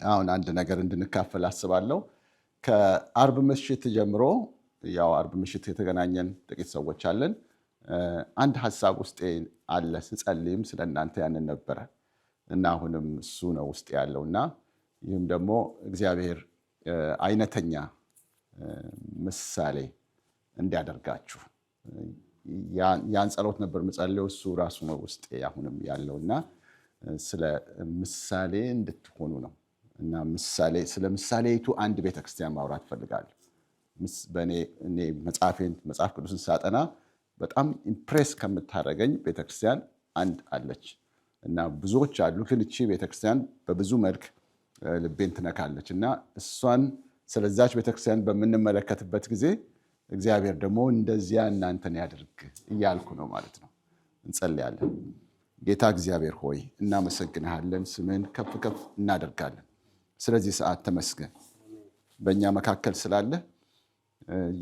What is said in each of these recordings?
አሁን አንድ ነገር እንድንካፈል አስባለሁ። ከአርብ ምሽት ጀምሮ ያው አርብ ምሽት የተገናኘን ጥቂት ሰዎች አለን። አንድ ሐሳብ ውስጤ አለ ስጸልይም ስለእናንተ ያንን ነበረ እና አሁንም እሱ ነው ውስጤ ያለውና ይህም ደግሞ እግዚአብሔር አይነተኛ ምሳሌ እንዲያደርጋችሁ ያን ጸሎት ነበር ምጸልየው። እሱ ራሱ ነው ውስጤ አሁንም ያለውና ስለ ምሳሌ እንድትሆኑ ነው እና ስለ ምሳሌይቱ አንድ ቤተክርስቲያን ማውራት ፈልጋለሁ። እኔ መጽሐፍ ቅዱስን ሳጠና በጣም ኢምፕሬስ ከምታደርገኝ ቤተክርስቲያን አንድ አለች እና ብዙዎች አሉ፣ ግን እቺ ቤተክርስቲያን በብዙ መልክ ልቤን ትነካለች እና እሷን ስለዛች ቤተክርስቲያን በምንመለከትበት ጊዜ እግዚአብሔር ደግሞ እንደዚያ እናንተን ያድርግ እያልኩ ነው ማለት ነው። እንጸልያለን። ጌታ እግዚአብሔር ሆይ እናመሰግንሃለን፣ ስምን ከፍ ከፍ እናደርጋለን። ስለዚህ ሰዓት ተመስገን። በእኛ መካከል ስላለ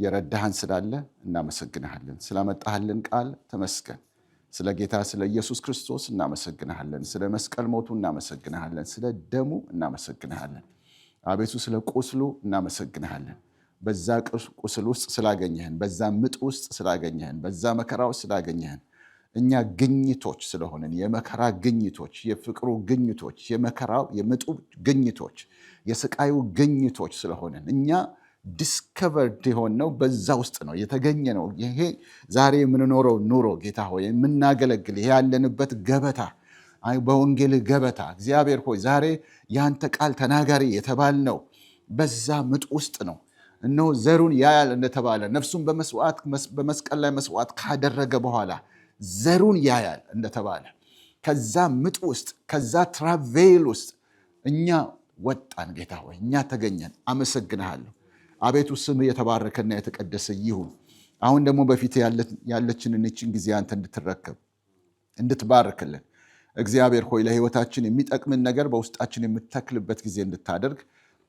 የረዳህን ስላለ እናመሰግንሃለን። ስላመጣህልን ቃል ተመስገን። ስለ ጌታ ስለ ኢየሱስ ክርስቶስ እናመሰግንሃለን። ስለ መስቀል ሞቱ እናመሰግንሃለን። ስለ ደሙ እናመሰግንሃለን። አቤቱ ስለ ቁስሉ እናመሰግንሃለን። በዛ ቁስል ውስጥ ስላገኘህን፣ በዛ ምጥ ውስጥ ስላገኘህን፣ በዛ መከራ ውስጥ ስላገኘህን እኛ ግኝቶች ስለሆንን የመከራ ግኝቶች፣ የፍቅሩ ግኝቶች፣ የመከራው የምጡ ግኝቶች፣ የስቃዩ ግኝቶች ስለሆንን እኛ ዲስከቨርድ የሆነው በዛ ውስጥ ነው የተገኘ ነው። ይሄ ዛሬ የምንኖረው ኑሮ ጌታ ሆይ የምናገለግል ይሄ ያለንበት ገበታ በወንጌል ገበታ እግዚአብሔር ሆይ ዛሬ ያንተ ቃል ተናጋሪ የተባልነው በዛ ምጥ ውስጥ ነው። እነሆ ዘሩን ያያል እንደተባለ ነፍሱን በመስቀል ላይ መስዋዕት ካደረገ በኋላ ዘሩን ያያል እንደተባለ ከዛ ምጥ ውስጥ ከዛ ትራቬል ውስጥ እኛ ወጣን። ጌታ ሆይ እኛ ተገኘን። አመሰግንሃለሁ። አቤቱ ስም የተባረከና የተቀደሰ ይሁን። አሁን ደግሞ በፊት ያለችንን እችን ጊዜ አንተ እንድትረከብ እንድትባርክልን እግዚአብሔር ሆይ ለሕይወታችን የሚጠቅምን ነገር በውስጣችን የምትተክልበት ጊዜ እንድታደርግ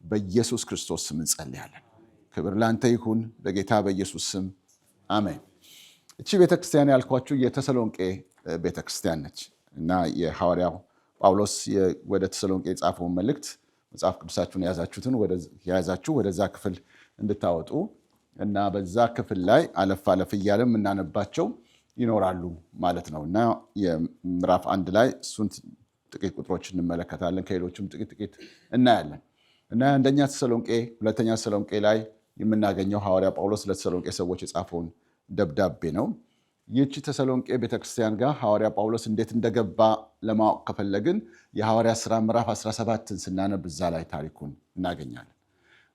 በኢየሱስ ክርስቶስ ስም እንጸልያለን። ክብር ላንተ ይሁን በጌታ በኢየሱስ ስም አሜን። እቺ ቤተክርስቲያን ያልኳችሁ የተሰሎንቄ ቤተክርስቲያን ነች እና የሐዋርያው ጳውሎስ ወደ ተሰሎንቄ የጻፈውን መልእክት መጽሐፍ ቅዱሳችሁን የያዛችሁ ወደዛ ክፍል እንድታወጡ እና በዛ ክፍል ላይ አለፍ አለፍ እያለም እናነባቸው ይኖራሉ ማለት ነው እና የምዕራፍ 1 ላይ እሱን ጥቂት ቁጥሮች እንመለከታለን። ከሌሎችም ጥቂት እናያለን እና አንደኛ ተሰሎንቄ፣ ሁለተኛ ተሰሎንቄ ላይ የምናገኘው ሐዋርያ ጳውሎስ ለተሰሎንቄ ሰዎች የጻፈውን ደብዳቤ ነው። ይህቺ ተሰሎንቄ ቤተክርስቲያን ጋር ሐዋርያ ጳውሎስ እንዴት እንደገባ ለማወቅ ከፈለግን የሐዋርያ ሥራ ምዕራፍ 17ን ስናነብ እዛ ላይ ታሪኩን እናገኛለን።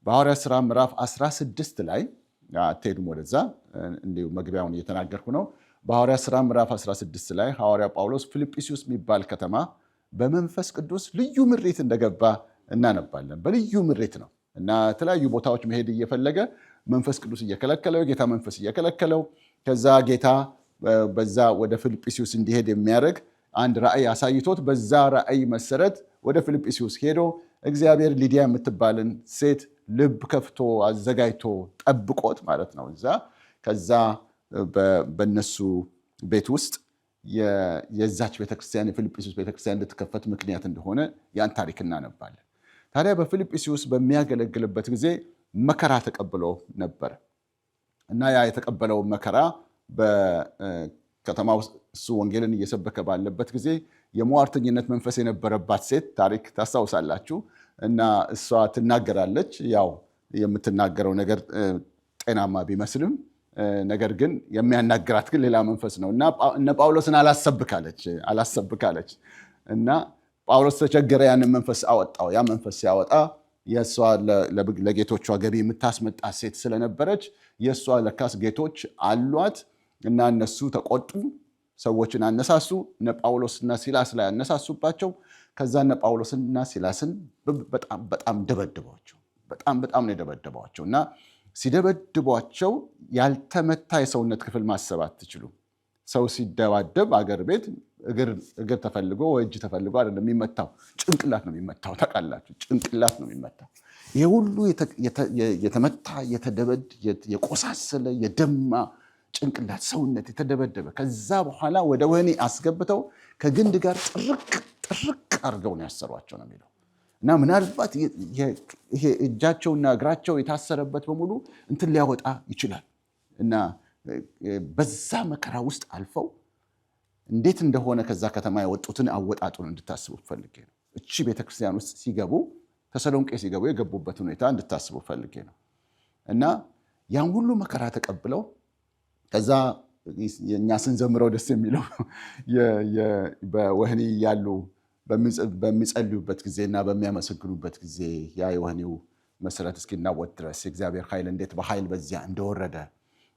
በሐዋርያ ሥራ ምዕራፍ 16 ላይ አትሄዱም ወደዛ፣ እንዲሁ መግቢያውን እየተናገርኩ ነው። በሐዋርያ ሥራ ምዕራፍ 16 ላይ ሐዋርያ ጳውሎስ ፊልጵስዩስ የሚባል ከተማ በመንፈስ ቅዱስ ልዩ ምሬት እንደገባ እናነባለን። በልዩ ምሬት ነው እና የተለያዩ ቦታዎች መሄድ እየፈለገ መንፈስ ቅዱስ እየከለከለው፣ ጌታ መንፈስ እየከለከለው፣ ከዛ ጌታ በዛ ወደ ፊልጵስዩስ እንዲሄድ የሚያደርግ አንድ ራእይ አሳይቶት በዛ ራእይ መሰረት ወደ ፊልጵስዩስ ሄዶ እግዚአብሔር ሊዲያ የምትባልን ሴት ልብ ከፍቶ አዘጋጅቶ ጠብቆት ማለት ነው እዛ ከዛ በነሱ ቤት ውስጥ የዛች ቤተክርስቲያን የፊልጵስዩስ ቤተክርስቲያን እንድትከፈት ምክንያት እንደሆነ ያን ታሪክ እናነባለን። ታዲያ በፊልጵስዩስ በሚያገለግልበት ጊዜ መከራ ተቀብሎ ነበር እና ያ የተቀበለው መከራ በከተማ ውስጥ እሱ ወንጌልን እየሰበከ ባለበት ጊዜ የሟርተኝነት መንፈስ የነበረባት ሴት ታሪክ ታስታውሳላችሁ። እና እሷ ትናገራለች። ያው የምትናገረው ነገር ጤናማ ቢመስልም ነገር ግን የሚያናግራት ግን ሌላ መንፈስ ነው እና እነ ጳውሎስን አላሰብካለች እና ጳውሎስ ተቸገረ። ያንን መንፈስ አወጣው። ያ መንፈስ ሲያወጣ የእሷ ለጌቶቿ ገቢ የምታስመጣ ሴት ስለነበረች የእሷ ለካስ ጌቶች አሏት እና እነሱ ተቆጡ፣ ሰዎችን አነሳሱ። እነ ጳውሎስና ሲላስ ላይ አነሳሱባቸው። ከዛ እነ ጳውሎስና ሲላስን በጣም ደበደቧቸው። በጣም ነው የደበደቧቸው እና ሲደበድቧቸው ያልተመታ የሰውነት ክፍል ማሰብ አትችሉም። ሰው ሲደባደብ አገር ቤት እግር ተፈልጎ ወይ እጅ ተፈልጎ አይደለም የሚመታው፣ ጭንቅላት ነው የሚመታው። ታውቃላችሁ፣ ጭንቅላት ነው የሚመታው። ይሄ ሁሉ የተመታ የተደበድ የቆሳሰለ የደማ ጭንቅላት ሰውነት የተደበደበ ከዛ በኋላ ወደ ወህኒ አስገብተው ከግንድ ጋር ጥርቅ አድርገው ነው ያሰሯቸው ነው የሚለው እና ምናልባት ይሄ እጃቸውና እግራቸው የታሰረበት በሙሉ እንትን ሊያወጣ ይችላል። እና በዛ መከራ ውስጥ አልፈው እንዴት እንደሆነ ከዛ ከተማ የወጡትን አወጣጡን እንድታስቡ ፈልጌ ነው። እቺ ቤተክርስቲያን ውስጥ ሲገቡ ተሰሎንቄ ሲገቡ የገቡበት ሁኔታ እንድታስቡ ፈልጌ ነው። እና ያን ሁሉ መከራ ተቀብለው ከዛ እኛ ስንዘምረው ደስ የሚለው በወህኒ ያሉ በሚጸልዩበት ጊዜና በሚያመሰግኑበት ጊዜ ያ የወህኒው መሰረት እስኪናወጥ ድረስ የእግዚአብሔር ኃይል እንዴት በኃይል በዚያ እንደወረደ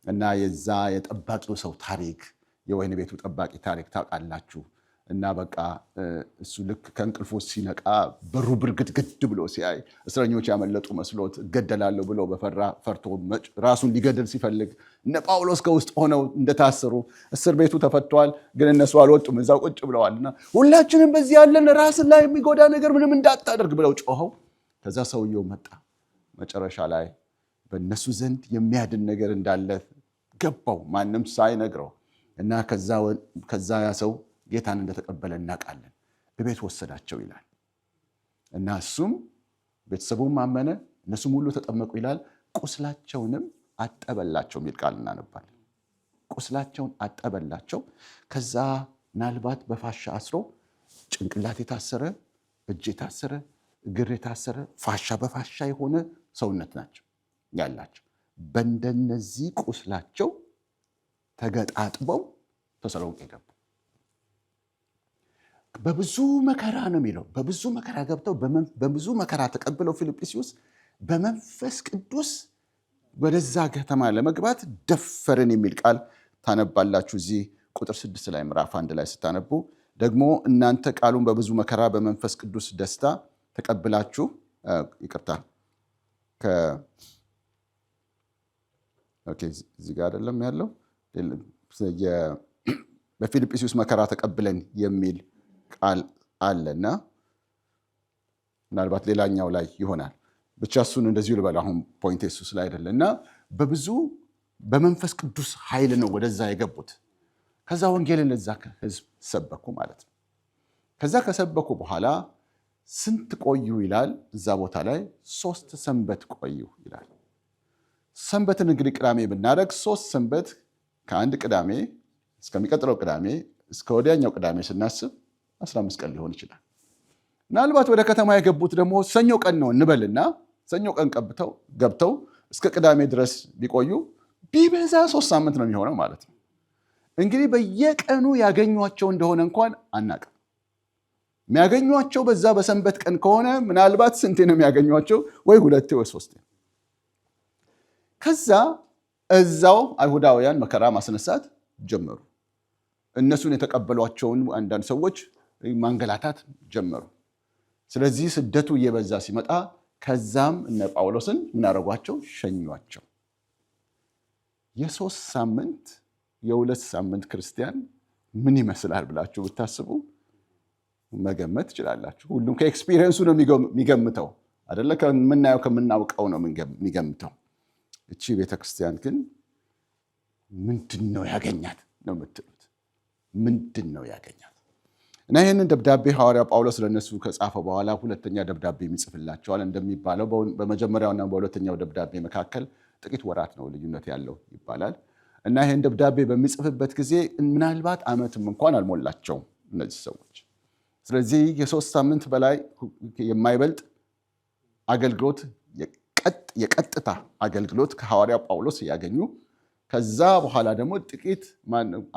እና የዛ የጠባቂው ሰው ታሪክ የወህኒ ቤቱ ጠባቂ ታሪክ ታውቃላችሁ። እና በቃ እሱ ልክ ከእንቅልፉ ሲነቃ በሩ ብርግድግድ ብሎ ሲያይ እስረኞች ያመለጡ መስሎት እገደላለሁ ብሎ ፈርቶ ራሱን ሊገድል ሲፈልግ እነ ጳውሎስ ከውስጥ ሆነው እንደታሰሩ እስር ቤቱ ተፈቷል፣ ግን እነሱ አልወጡም፣ እዛው ቁጭ ብለዋልና ሁላችንም በዚህ ያለን ራስን ላይ የሚጎዳ ነገር ምንም እንዳታደርግ ብለው ጮኸው ከዛ ሰውየው መጣ። መጨረሻ ላይ በእነሱ ዘንድ የሚያድን ነገር እንዳለ ገባው ማንም ሳይነግረው። እና ከዛ ያ ሰው ጌታን እንደተቀበለ እናውቃለን። በቤት ወሰዳቸው ይላል። እና እሱም ቤተሰቡም አመነ፣ እነሱም ሁሉ ተጠመቁ ይላል። ቁስላቸውንም አጠበላቸው የሚል ቃል እናነባለን። ቁስላቸውን አጠበላቸው። ከዛ ምናልባት በፋሻ አስሮ ጭንቅላት የታሰረ፣ እጅ የታሰረ፣ እግር የታሰረ፣ ፋሻ በፋሻ የሆነ ሰውነት ናቸው ያላቸው። በእንደነዚህ ቁስላቸው ተገጣጥበው ተሰሎንቄ ገቡ። በብዙ መከራ ነው የሚለው። በብዙ መከራ ገብተው በብዙ መከራ ተቀብለው ፊልጵስዩስ በመንፈስ ቅዱስ ወደዛ ከተማ ለመግባት ደፈርን የሚል ቃል ታነባላችሁ። እዚህ ቁጥር 6 ላይ ምዕራፍ 1 ላይ ስታነቡ ደግሞ እናንተ ቃሉን በብዙ መከራ በመንፈስ ቅዱስ ደስታ ተቀብላችሁ እዚህ ጋር አይደለም ያለው በፊልጵስዩስ መከራ ተቀብለን የሚል ቃል አለና ምናልባት ሌላኛው ላይ ይሆናል። ብቻ እሱን እንደዚሁ ልበል። አሁን ፖይንት ኢየሱስ ላይ አይደለ። እና በብዙ በመንፈስ ቅዱስ ኃይል ነው ወደዛ የገቡት። ከዛ ወንጌልን ለዛ ህዝብ ሰበኩ ማለት ነው። ከዛ ከሰበኩ በኋላ ስንት ቆዩ ይላል እዛ ቦታ ላይ 3 ሰንበት ቆዩ ይላል። ሰንበትን እንግዲህ ቅዳሜ ብናደርግ 3 ሰንበት ከአንድ ቅዳሜ እስከሚቀጥለው ቅዳሜ እስከ ወዲያኛው ቅዳሜ ስናስብ 15 ቀን ሊሆን ይችላል። ምናልባት ወደ ከተማ የገቡት ደግሞ ሰኞ ቀን ነው እንበልና ሰኞ ቀን ገብተው እስከ ቅዳሜ ድረስ ቢቆዩ ቢበዛ 3 ሳምንት ነው የሚሆነው ማለት ነው። እንግዲህ በየቀኑ ያገኟቸው እንደሆነ እንኳን አናውቅም። የሚያገኟቸው በዛ በሰንበት ቀን ከሆነ ምናልባት ስንቴ ነው የሚያገኟቸው? ወይ 2 ወይ 3። ከዛ እዛው አይሁዳውያን መከራ ማስነሳት ጀመሩ። እነሱን የተቀበሏቸውን አንዳንድ ሰዎች ማንገላታት ጀመሩ። ስለዚህ ስደቱ እየበዛ ሲመጣ ከዛም እነ ጳውሎስን ምናረጓቸው? ሸኟቸው። የ3 ሳምንት የ2 ሳምንት ክርስቲያን ምን ይመስላል ብላችሁ ብታስቡ መገመት ትችላላችሁ። ሁሉም ከኤክስፒሪየንሱ ነው የሚገምተው አይደለ? ከምናየው ከምናውቀው ነው የሚገምተው። እቺ ቤተክርስቲያን ግን ምንድን ነው ያገኛት ነው የምትሉት? ምንድን ነው ያገኛት? እና ይህንን ደብዳቤ ሐዋርያ ጳውሎስ ለነሱ ከጻፈ በኋላ ሁለተኛ ደብዳቤ የሚጽፍላቸዋል። እንደሚባለው በመጀመሪያውና በሁለተኛው ደብዳቤ መካከል ጥቂት ወራት ነው ልዩነት ያለው ይባላል። እና ይህን ደብዳቤ በሚጽፍበት ጊዜ ምናልባት ዓመትም እንኳን አልሞላቸውም እነዚህ ሰዎች። ስለዚህ የ3 ሳምንት በላይ የማይበልጥ አገልግሎት፣ የቀጥታ አገልግሎት ከሐዋርያ ጳውሎስ ያገኙ፣ ከዛ በኋላ ደግሞ ጥቂት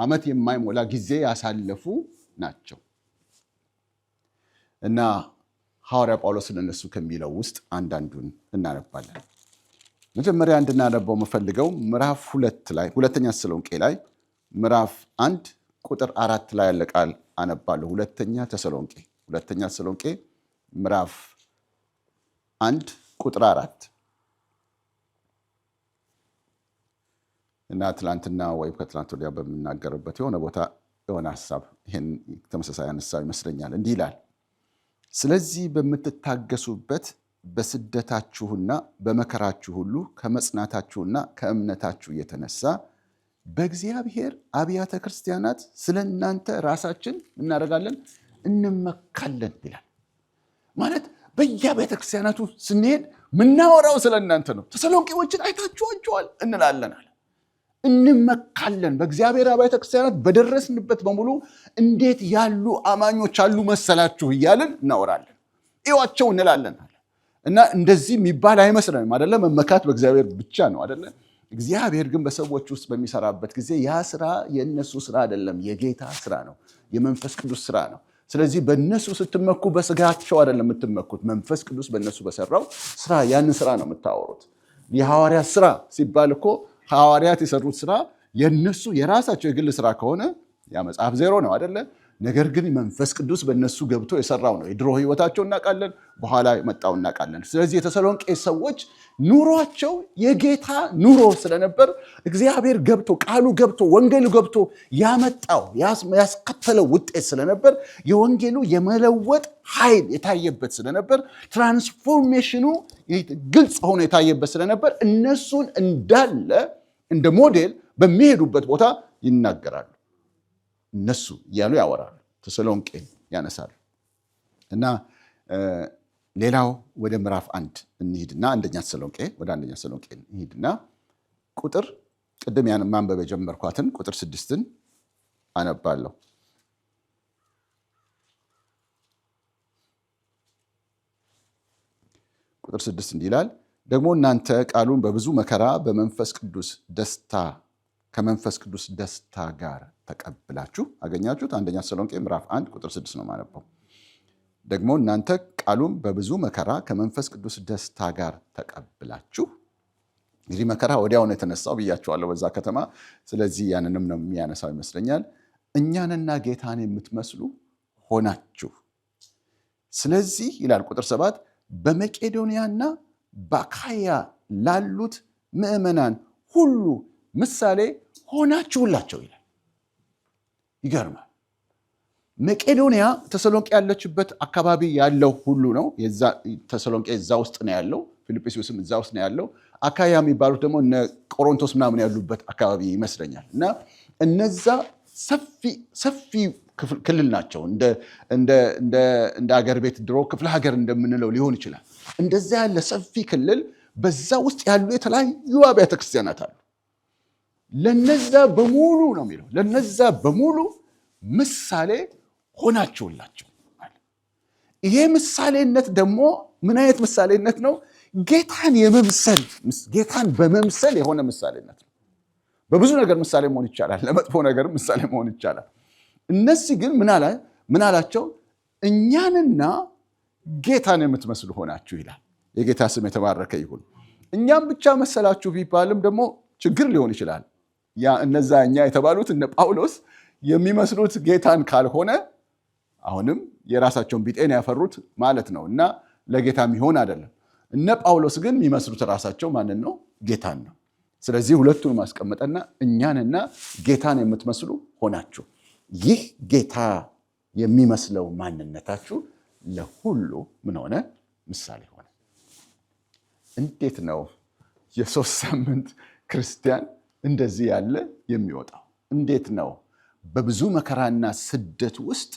ዓመት የማይሞላ ጊዜ ያሳለፉ ናቸው። እና ሐዋርያ ጳውሎስ ለነሱ ከሚለው ውስጥ አንዳንዱን እናነባለን። መጀመሪያ እንድናነበው የምፈልገው ምዕራፍ 2 ላይ ሁለተኛ ተሰሎንቄ ላይ ምዕራፍ 1 ቁጥር 4 ላይ ያለ ቃል አነባለሁ። ሁለተኛ ተሰሎንቄ ምዕራፍ 1 ቁጥር 4 እና ትላንትና ወይም ከትላንት ወዲያ በምናገርበት የሆነ ቦታ የሆነ ሐሳብ ይሄን ተመሳሳይ ሐሳብ ይመስለኛል። እንዲህ ይላል፣ ስለዚህ በምትታገሱበት በስደታችሁና በመከራችሁ ሁሉ ከመጽናታችሁና ከእምነታችሁ የተነሳ በእግዚአብሔር አብያተ ክርስቲያናት ስለ እናንተ ራሳችን እናደርጋለን እንመካለን ይላል። ማለት በየቤተ ክርስቲያናቱ ስንሄድ ምናወራው ስለእናንተ ነው። ተሰሎንቄዎችን አይታችኋቸዋል እንላለን አለ። እንመካለን። በእግዚአብሔር ቤተ ክርስቲያናት በደረስንበት በሙሉ እንዴት ያሉ አማኞች አሉ መሰላችሁ እያልን እናወራለን። እዩዋቸው እንላለን አለ። እና እንደዚህ የሚባል አይመስለንም አይደለ? መመካት በእግዚአብሔር ብቻ ነው አይደለ? እግዚአብሔር ግን በሰዎች ውስጥ በሚሰራበት ጊዜ ያ ስራ የእነሱ ስራ አይደለም፣ የጌታ ስራ ነው፣ የመንፈስ ቅዱስ ስራ ነው። ስለዚህ በእነሱ ስትመኩ በስጋቸው አይደለም የምትመኩት፣ መንፈስ ቅዱስ በእነሱ በሰራው ስራ ያንን ስራ ነው የምታወሩት። የሐዋርያት ስራ ሲባል እኮ ሐዋርያት የሰሩት ስራ የነሱ የራሳቸው የግል ስራ ከሆነ ያ መጽሐፍ ዜሮ ነው አይደለ? ነገር ግን መንፈስ ቅዱስ በእነሱ ገብቶ የሰራው ነው። የድሮ ህይወታቸው እናውቃለን፣ በኋላ መጣው እናውቃለን። ስለዚህ የተሰሎንቄ ሰዎች ኑሯቸው የጌታ ኑሮ ስለነበር እግዚአብሔር ገብቶ ቃሉ ገብቶ ወንጌሉ ገብቶ ያመጣው ያስከተለው ውጤት ስለነበር የወንጌሉ የመለወጥ ኃይል የታየበት ስለነበር ትራንስፎርሜሽኑ ግልጽ ሆኖ የታየበት ስለነበር እነሱን እንዳለ እንደ ሞዴል በሚሄዱበት ቦታ ይናገራሉ። እነሱ እያሉ ያወራሉ፣ ተሰሎንቄ ያነሳሉ። እና ሌላው ወደ ምዕራፍ 1 እንሂድና ወደ አንደኛ ተሰሎንቄ እንሂድና ቁጥር ቅድም ያን ማንበብ የጀመርኳትን ቁጥር 6ን አነባለሁ። ቁጥር 6 እንዲህ ይላል፣ ደግሞ እናንተ ቃሉን በብዙ መከራ ከመንፈስ ቅዱስ ደስታ ጋር ተቀብላችሁ አገኛችሁት። አንደኛ ተሰሎንቄ ምዕራፍ 1 ቁጥር 6 ነው ማነበው። ደግሞ እናንተ ቃሉን በብዙ መከራ ከመንፈስ ቅዱስ ደስታ ጋር ተቀብላችሁ። እንግዲህ መከራ ወዲያው ነው የተነሳው ብያችኋለሁ በዛ ከተማ። ስለዚህ ያንንም ነው የሚያነሳው ይመስለኛል። እኛንና ጌታን የምትመስሉ ሆናችሁ። ስለዚህ ይላል ቁጥር 7 በመቄዶንያና በአካያ ላሉት ምዕመናን ሁሉ ምሳሌ ሆናችሁላቸው ይላል። ይገርማል። መቄዶንያ ተሰሎንቄ ያለችበት አካባቢ ያለው ሁሉ ነው። ተሰሎንቄ እዛ ውስጥ ነው ያለው። ፊልጵስዩስም እዛ ውስጥ ነው ያለው። አካያ የሚባሉት ደግሞ እነ ቆሮንቶስ ምናምን ያሉበት አካባቢ ይመስለኛል። እና እነዛ ሰፊ ክልል ናቸው። እንደ አገር ቤት ድሮ ክፍለ ሀገር እንደምንለው ሊሆን ይችላል። እንደዛ ያለ ሰፊ ክልል፣ በዛ ውስጥ ያሉ የተለያዩ አብያተ ክርስቲያናት አሉ። ለነዛ በሙሉ ነው የሚለው፣ ለነዛ በሙሉ ምሳሌ ሆናችሁላቸው። ይሄ ምሳሌነት ደግሞ ምን አይነት ምሳሌነት ነው? ጌታን በመምሰል የሆነ ምሳሌነት ነው። በብዙ ነገር ምሳሌ መሆን ይቻላል፣ ለመጥፎ ነገር ምሳሌ መሆን ይቻላል። እነዚህ ግን ምን አላቸው? እኛንና ጌታን የምትመስሉ ሆናችሁ ይላል። የጌታ ስም የተባረከ ይሁን። እኛም ብቻ መሰላችሁ ቢባልም ደግሞ ችግር ሊሆን ይችላል። እነዛ እኛ የተባሉት እነ ጳውሎስ የሚመስሉት ጌታን ካልሆነ አሁንም የራሳቸውን ቢጤን ያፈሩት ማለት ነው እና ለጌታ የሚሆን አይደለም። እነ ጳውሎስ ግን የሚመስሉት ራሳቸው ማንን ነው? ጌታን ነው። ስለዚህ ሁለቱን ማስቀመጠና እኛንና ጌታን የምትመስሉ ሆናችሁ፣ ይህ ጌታ የሚመስለው ማንነታችሁ ለሁሉ ምን ሆነ? ምሳሌ ሆነ። እንዴት ነው የ3 ሳምንት ክርስቲያን እንደዚህ ያለ የሚወጣው? እንዴት ነው በብዙ መከራና ስደት ውስጥ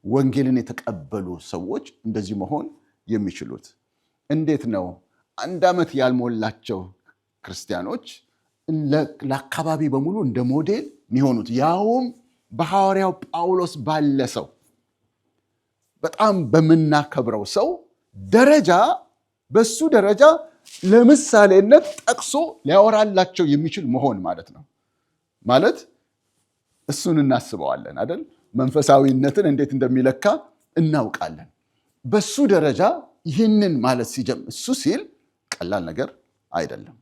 ወንጌልን የተቀበሉ ሰዎች እንደዚህ መሆን የሚችሉት? እንዴት ነው 1 ዓመት ያልሞላቸው ክርስቲያኖች ለአካባቢ በሙሉ እንደ ሞዴል የሚሆኑት? ያውም በሐዋርያው ጳውሎስ ባለ ሰው፣ በጣም በምናከብረው ሰው ደረጃ፣ በሱ ደረጃ ለምሳሌነት ጠቅሶ ሊያወራላቸው የሚችል መሆን ማለት ነው። ማለት እሱን እናስበዋለን አይደል? መንፈሳዊነትን እንዴት እንደሚለካ እናውቃለን። በሱ ደረጃ ይህንን ማለት ሲጀምር እሱ ሲል ቀላል ነገር አይደለም።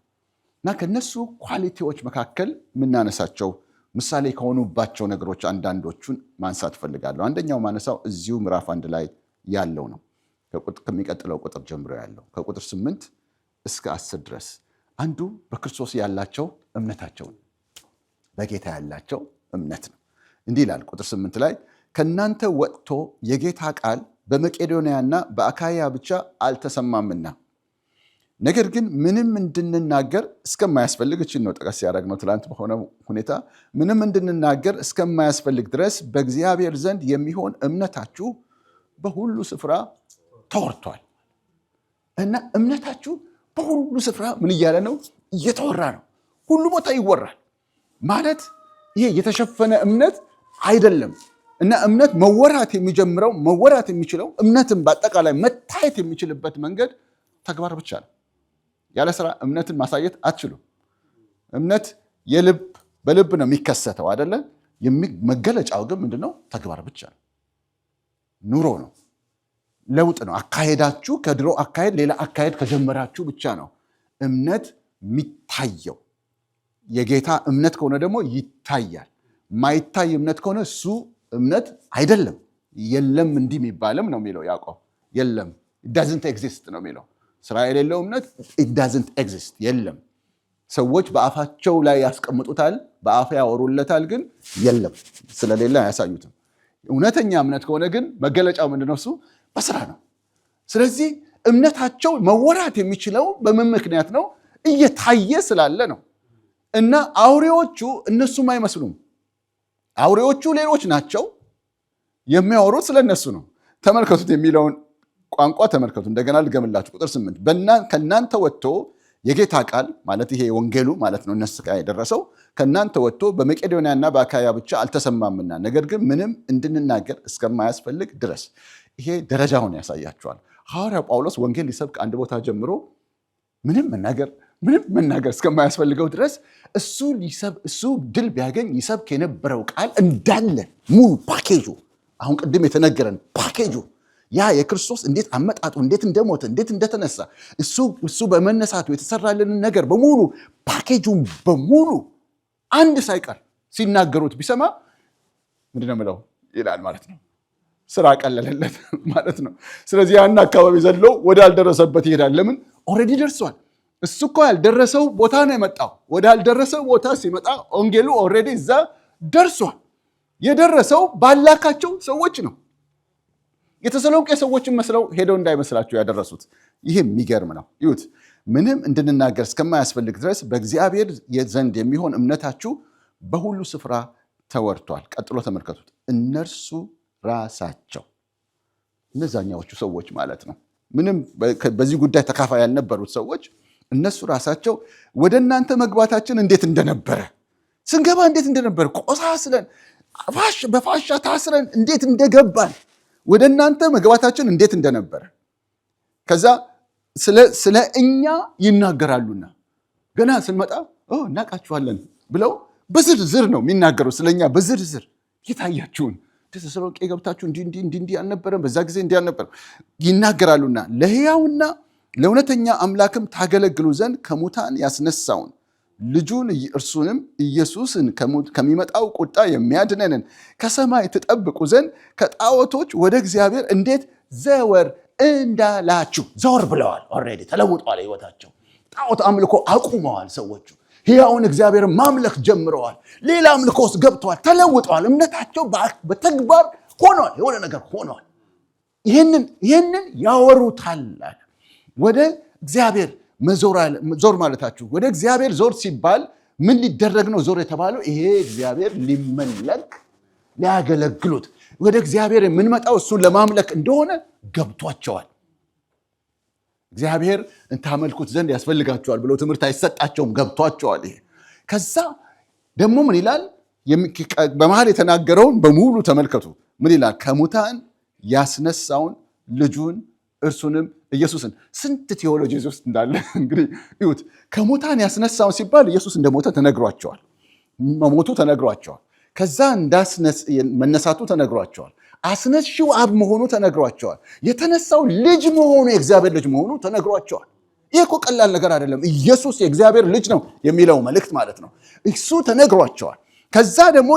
እና ከነሱ ኳሊቲዎች መካከል የምናነሳቸው ምሳሌ ከሆኑባቸው ነገሮች አንዳንዶቹን ማንሳት እፈልጋለሁ። አንደኛው ማነሳው እዚሁ ምዕራፍ 1 ላይ ያለው ነው። ከሚቀጥለው ቁጥር ጀምሮ ያለው ከቁጥር 8 እስከ 10 ድረስ አንዱ በክርስቶስ ያላቸው እምነታቸው፣ በጌታ ያላቸው እምነት ነው። እንዲህ ይላል ቁጥር 8 ላይ ከእናንተ ወጥቶ የጌታ ቃል በመቄዶንያና በአካያ ብቻ አልተሰማምና፣ ነገር ግን ምንም እንድንናገር እስከማያስፈልግ፣ እችን ነው ጠቀስ ያደረግነው ትላንት በሆነ ሁኔታ፣ ምንም እንድንናገር እስከማያስፈልግ ድረስ በእግዚአብሔር ዘንድ የሚሆን እምነታችሁ በሁሉ ስፍራ ተወርቷል። እና እምነታችሁ በሁሉ ስፍራ ምን እያለ ነው? እየተወራ ነው። ሁሉ ቦታ ይወራል ማለት ይሄ የተሸፈነ እምነት አይደለም። እና እምነት መወራት የሚጀምረው መወራት የሚችለው እምነትን በአጠቃላይ መታየት የሚችልበት መንገድ ተግባር ብቻ ነው። ያለ ስራ እምነትን ማሳየት አትችሉም። እምነት በልብ ነው የሚከሰተው አይደለ? መገለጫው ግን ምንድነው? ተግባር ብቻ ነው። ኑሮ ነው። ለውጥ ነው። አካሄዳችሁ ከድሮ አካሄድ ሌላ አካሄድ ከጀመራችሁ ብቻ ነው እምነት የሚታየው። የጌታ እምነት ከሆነ ደግሞ ይታያል። ማይታይ እምነት ከሆነ እሱ እምነት አይደለም። የለም እንዲህ የሚባልም ነው የሚለው ያዕቆብ። የለም it doesn't exist ነው የሚለው። ስራ የሌለው እምነት it doesn't exist የለም። ሰዎች በአፋቸው ላይ ያስቀምጡታል፣ በአፍ ያወሩለታል፣ ግን የለም ስለሌለ አያሳዩትም። እውነተኛ እምነት ከሆነ ግን መገለጫው ምንድነው? እሱ በስራ ነው። ስለዚህ እምነታቸው መወራት የሚችለው በምን ምክንያት ነው? እየታየ ስላለ ነው። እና አውሬዎቹ እነሱም አይመስሉም። አውሬዎቹ ሌሎች ናቸው፣ የሚያወሩት ስለነሱ ነው። ተመልከቱት የሚለውን ቋንቋ ተመልከቱ። እንደገና ልገምላችሁ። ቁጥር 8 ከእናንተ ወጥቶ የጌታ ቃል ማለት ይሄ ወንጌሉ ማለት ነው እነሱ ጋር የደረሰው ከእናንተ ወጥቶ በመቄዶንያና በአካያ ብቻ አልተሰማምና ነገር ግን ምንም እንድንናገር እስከማያስፈልግ ድረስ። ይሄ ደረጃውን ያሳያቸዋል። ሐዋርያው ጳውሎስ ወንጌል ሊሰብክ አንድ ቦታ ጀምሮ ምንም መናገር እስከማያስፈልገው ድረስ እሱ ድል ቢያገኝ ይሰብክ የነበረው ቃል እንዳለ ሙሉ ፓኬጁ፣ አሁን ቅድም የተነገረን ፓኬጁ ያ የክርስቶስ እንዴት አመጣጡ፣ እንዴት እንደሞተ፣ እንዴት እንደተነሳ እሱ በመነሳቱ የተሰራልንን ነገር በሙሉ ፓኬጁን በሙሉ አንድ ሳይቀር ሲናገሩት ቢሰማ ምንድነው ምለው ይላል ማለት ነው። ስራ ቀለለለት ማለት ነው። ስለዚህ ያን አካባቢ ዘሎ ወዳልደረሰበት ይሄዳል። ለምን? ኦልሬዲ ደርሷል። እሱ እኮ ያልደረሰው ቦታ ነው የመጣው። ወዳልደረሰው ቦታ ሲመጣ ወንጌሉ ኦልሬዲ እዛ ደርሷል። የደረሰው ባላካቸው ሰዎች ነው። የተሰሎንቄ ሰዎችን መስለው ሄደው እንዳይመስላችሁ ያደረሱት። ይህ የሚገርም ነው። ይሁት ምንም እንድንናገር እስከማያስፈልግ ድረስ በእግዚአብሔር ዘንድ የሚሆን እምነታችሁ በሁሉ ስፍራ ተወርቷል። ቀጥሎ ተመልከቱት። እነርሱ ራሳቸው እነዛኛዎቹ ሰዎች ማለት ነው፣ ምንም በዚህ ጉዳይ ተካፋይ ያልነበሩት ሰዎች እነሱ ራሳቸው ወደ እናንተ መግባታችን እንዴት እንደነበረ ስንገባ እንዴት እንደነበረ ቆሳስለን በፋሻ ታስረን እንዴት እንደገባን ወደ እናንተ መግባታችን እንዴት እንደነበረ ከዛ ስለ እኛ ይናገራሉና ገና ስንመጣ እናቃችኋለን ብለው በዝርዝር ነው የሚናገሩ። ስለኛ በዝርዝር የታያችሁን ተሰሎንቄ ገብታችሁ እንዲህ አልነበረም፣ በዛ ጊዜ እንዲህ አልነበረም ይናገራሉና ለሕያውና ለእውነተኛ አምላክም ታገለግሉ ዘንድ ከሙታን ያስነሳውን ልጁን እርሱንም ኢየሱስን ከሚመጣው ቁጣ የሚያድነንን ከሰማይ ትጠብቁ ዘንድ ከጣዖቶች ወደ እግዚአብሔር እንዴት ዘወር እንዳላችሁ። ዘወር ብለዋል። ኦልሬዲ ተለውጠዋል ህይወታቸው። ጣዖት አምልኮ አቁመዋል ሰዎቹ። ሕያውን እግዚአብሔር ማምለክ ጀምረዋል። ሌላ አምልኮ ውስጥ ገብተዋል፣ ተለውጠዋል። እምነታቸው በተግባር ሆኗል፣ የሆነ ነገር ሆኗል። ይህንን ያወሩታል። ወደ እግዚአብሔር ዞር ማለታችሁ። ወደ እግዚአብሔር ዞር ሲባል ምን ሊደረግ ነው ዞር የተባለው? ይሄ እግዚአብሔር ሊመለክ ሊያገለግሉት ወደ እግዚአብሔር የምንመጣው እሱን ለማምለክ እንደሆነ ገብቷቸዋል። እግዚአብሔር እንታመልኩት ዘንድ ያስፈልጋቸዋል ብሎ ትምህርት አይሰጣቸውም፣ ገብቷቸዋል። ይሄ ከዛ ደግሞ ምን ይላል? በመሃል የተናገረውን በሙሉ ተመልከቱ። ምን ይላል? ከሙታን ያስነሳውን ልጁን እርሱንም ኢየሱስን። ስንት ቴዎሎጂ ውስጥ እንዳለ እንግዲህ ይሁት። ከሙታን ያስነሳውን ሲባል ኢየሱስ እንደሞተ ተነግሯቸዋል፣ መሞቱ ተነግሯቸዋል። ከዛ መነሳቱ ተነግሯቸዋል። አስነሺው አብ መሆኑ ተነግሯቸዋል። የተነሳው ልጅ መሆኑ የእግዚአብሔር ልጅ መሆኑ ተነግሯቸዋል። ይህ እኮ ቀላል ነገር አይደለም። ኢየሱስ የእግዚአብሔር ልጅ ነው የሚለው መልእክት ማለት ነው። እሱ ተነግሯቸዋል። ከዛ ደግሞ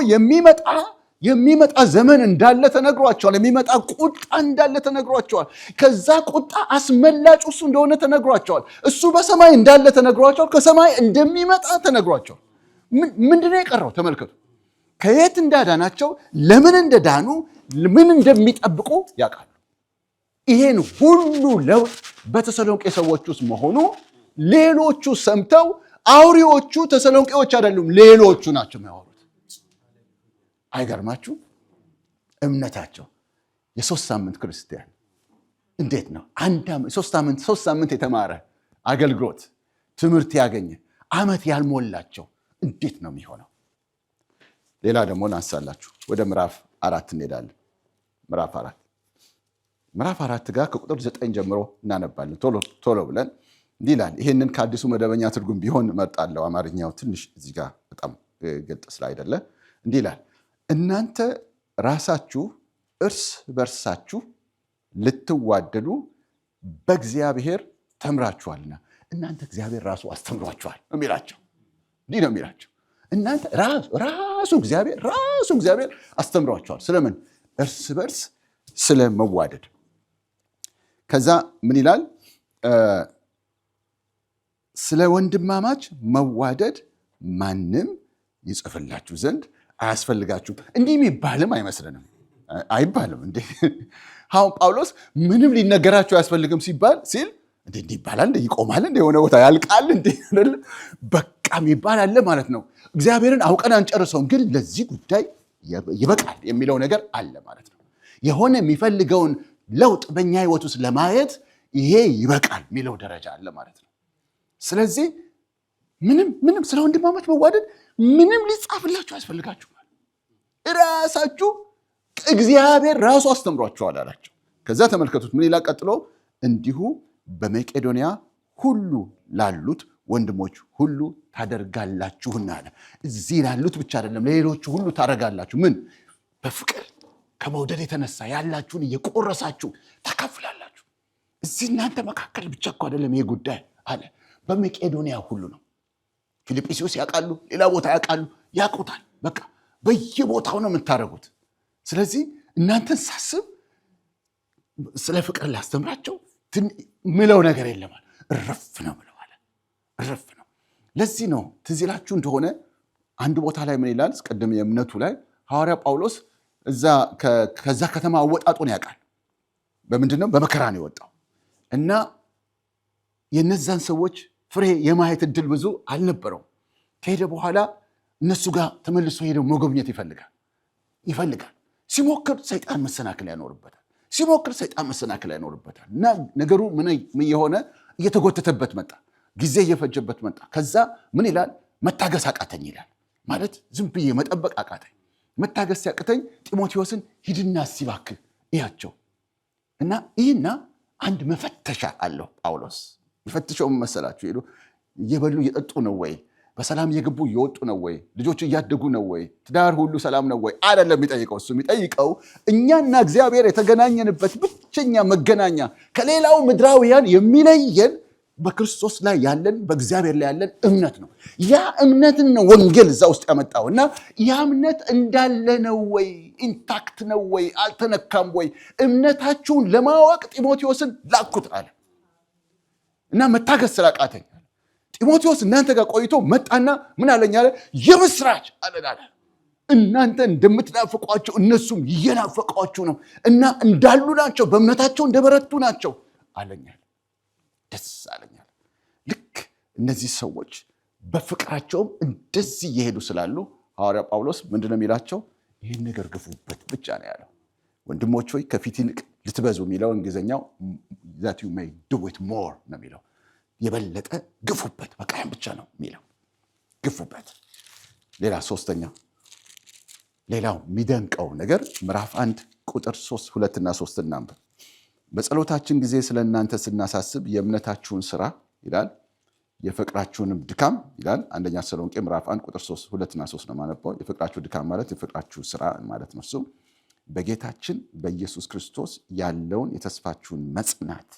የሚመጣ ዘመን እንዳለ ተነግሯቸዋል። የሚመጣ ቁጣ እንዳለ ተነግሯቸዋል። ከዛ ቁጣ አስመላጭ እሱ እንደሆነ ተነግሯቸዋል። እሱ በሰማይ እንዳለ ተነግሯቸዋል። ከሰማይ እንደሚመጣ ተነግሯቸዋል። ምንድነው የቀረው? ተመልከቱ። ከየት እንዳዳናቸው፣ ለምን እንደዳኑ፣ ምን እንደሚጠብቁ ያውቃሉ። ይሄን ሁሉ ለውጥ በተሰሎንቄ ሰዎች ውስጥ መሆኑ ሌሎቹ ሰምተው፣ አውሬዎቹ ተሰሎንቄዎች አይደሉም፣ ሌሎቹ ናቸው የሚያወሩት። አይገርማችሁ? እምነታቸው የ3 ሳምንት ክርስቲያን እንዴት ነው? 3 ሳምንት የተማረ አገልግሎት ትምህርት ያገኘ ዓመት ያልሞላቸው እንዴት ነው የሚሆነው? ሌላ ደግሞ እናንሳላችሁ። ወደ ምዕራፍ 4 እንሄዳለን። ምዕራፍ 4 ጋር ከቁጥር 9 ጀምሮ እናነባለን ቶሎ ብለን። እንዲህ ይላል። ይህንን ከአዲሱ መደበኛ ትርጉም ቢሆን እመርጣለሁ። አማርኛው ትንሽ እዚህ ጋር በጣም ግልጽ ስላይደለ እንዲህ ይላል። እናንተ ራሳችሁ እርስ በርሳችሁ ልትዋደዱ በእግዚአብሔር ተምራችኋልና። እናንተ እግዚአብሔር ራሱ አስተምሯችኋል ነው የሚላቸው። እንዲህ ነው የሚላቸው። እናንተ ራሱ እግዚአብሔር አስተምሯችኋል። ስለምን? እርስ በርስ ስለመዋደድ። ከዛ ምን ይላል? ስለ ወንድማማች መዋደድ ማንም ይጽፍላችሁ ዘንድ አያስፈልጋችሁም። እንዲህ የሚባልም አይመስለንም። አይባልም እንዴ? አሁን ጳውሎስ ምንም ሊነገራቸው አያስፈልግም ሲል እንዲህ ይባላል እንዴ? ይቆማል እንዴ? የሆነ ቦታ ያልቃል እንዴ? በቃ የሚባል አለ ማለት ነው። እግዚአብሔርን አውቀን አንጨርሰውም፣ ግን ለዚህ ጉዳይ ይበቃል የሚለው ነገር አለ ማለት ነው። የሆነ የሚፈልገውን ለውጥ በእኛ ህይወት ውስጥ ለማየት ይሄ ይበቃል የሚለው ደረጃ አለ ማለት ነው። ስለዚህ ምንም ስለ ወንድማማች መዋደድ ምንም ሊጻፍላችሁ አያስፈልጋችሁም። ራሳችሁ እግዚአብሔር ራሱ አስተምሯችኋል አላቸው። ከዛ ተመልከቱት ምን ይላል ቀጥሎ? እንዲሁ በመቄዶንያ ሁሉ ላሉት ወንድሞች ሁሉ ታደርጋላችሁና አለ። እዚህ ላሉት ብቻ አይደለም፣ ለሌሎቹ ሁሉ ታደርጋላችሁ። ምን? በፍቅር ከመውደድ የተነሳ ያላችሁን እየቆረሳችሁ ታካፍላላችሁ። እዚህ እናንተ መካከል ብቻ እኮ አይደለም ይሄ ጉዳይ አለ። በመቄዶንያ ሁሉ ነው። ፊልጵስዩስ ያውቃሉ፣ ሌላ ቦታ ያውቁታል። በቃ በየቦታው ነው የምታደርጉት። ስለዚህ እናንተን ሳስብ ስለ ፍቅር ላስተምራቸው ምለው ነገር የለም። እረፍ ነው ምለዋለ። እረፍ ነው። ለዚህ ነው ትዝ ይላችሁ እንደሆነ አንድ ቦታ ላይ ምን ይላል? ቀደም የእምነቱ ላይ ሐዋርያ ጳውሎስ ከዛ ከተማ አወጣጡን ያውቃል። በምንድነው? በመከራ ነው የወጣው እና የነዛን ሰዎች ፍሬ የማየት እድል ብዙ አልነበረው። ከሄደ በኋላ እነሱ ጋር ተመልሶ ሄደው መጎብኘት ይፈልጋል። ሲሞክር ሰይጣን መሰናክል ያኖርበታል። እና ነገሩ ምን የሆነ እየተጎተተበት መጣ፣ ጊዜ እየፈጀበት መጣ። ከዛ ምን ይላል? መታገስ አቃተኝ ይላል። ማለት ዝም ብዬ መጠበቅ አቃተኝ። መታገስ ሲያቅተኝ ጢሞቴዎስን ሂድና ሲባክህ እያቸው እና ይህና አንድ መፈተሻ አለው ጳውሎስ። የፈትሸው መሰላችሁ? ሄዱ እየበሉ እየጠጡ ነው ወይ? በሰላም እየገቡ እየወጡ ነው ወይ? ልጆቹ እያደጉ ነው ወይ? ትዳር ሁሉ ሰላም ነው ወይ? አይደለም የሚጠይቀው። እሱ የሚጠይቀው እኛና እግዚአብሔር የተገናኘንበት ብቸኛ መገናኛ ከሌላው ምድራውያን የሚለየን በክርስቶስ ላይ ያለን በእግዚአብሔር ላይ ያለን እምነት ነው። ያ እምነትን ነው ወንጌል እዛ ውስጥ ያመጣው እና ያ እምነት እንዳለ ነው ወይ? ኢንታክት ነው ወይ? አልተነካም ወይ? እምነታችሁን ለማወቅ ጢሞቴዎስን ላኩት አለ እና መታገስ ስላቃተኝ ጢሞቴዎስ እናንተ ጋር ቆይቶ መጣና ምን አለኝ አለ? የምስራች አለ። እናንተ እንደምትናፍቋቸው እነሱም እየናፈቋችሁ ነው እና እንዳሉ ናቸው፣ በእምነታቸው እንደበረቱ ናቸው አለኛል። ደስ አለኛል። ልክ እነዚህ ሰዎች በፍቅራቸውም እንደዚህ እየሄዱ ስላሉ ሐዋርያ ጳውሎስ ምንድነው የሚላቸው? ይህን ነገር ግፉበት ብቻ ነው ያለው። ወንድሞች ሆይ ከፊት ይልቅ ልትበዙ የሚለው እንግሊዝኛው that you may do it more ነው የሚለው። የበለጠ ግፉበት፣ በቃ ያን ብቻ ነው የሚለው። ግፉበት። ሌላው የሚደንቀው ነገር ምዕራፍ 1 ቁጥር 2 እና 3 እናንብብ። በጸሎታችን ጊዜ ስለ እናንተ ስናሳስብ የእምነታችሁን ስራ ይላል፣ የፍቅራችሁንም ድካም ይላል። አንደኛ ተሰሎንቄ ምዕራፍ 1 ቁጥር 2 እና 3 ነው ማነበው። የፍቅራችሁ ድካም ማለት የፍቅራችሁ ስራ ማለት ነው። እሱ በጌታችን በኢየሱስ ክርስቶስ ያለውን የተስፋችሁን መጽናት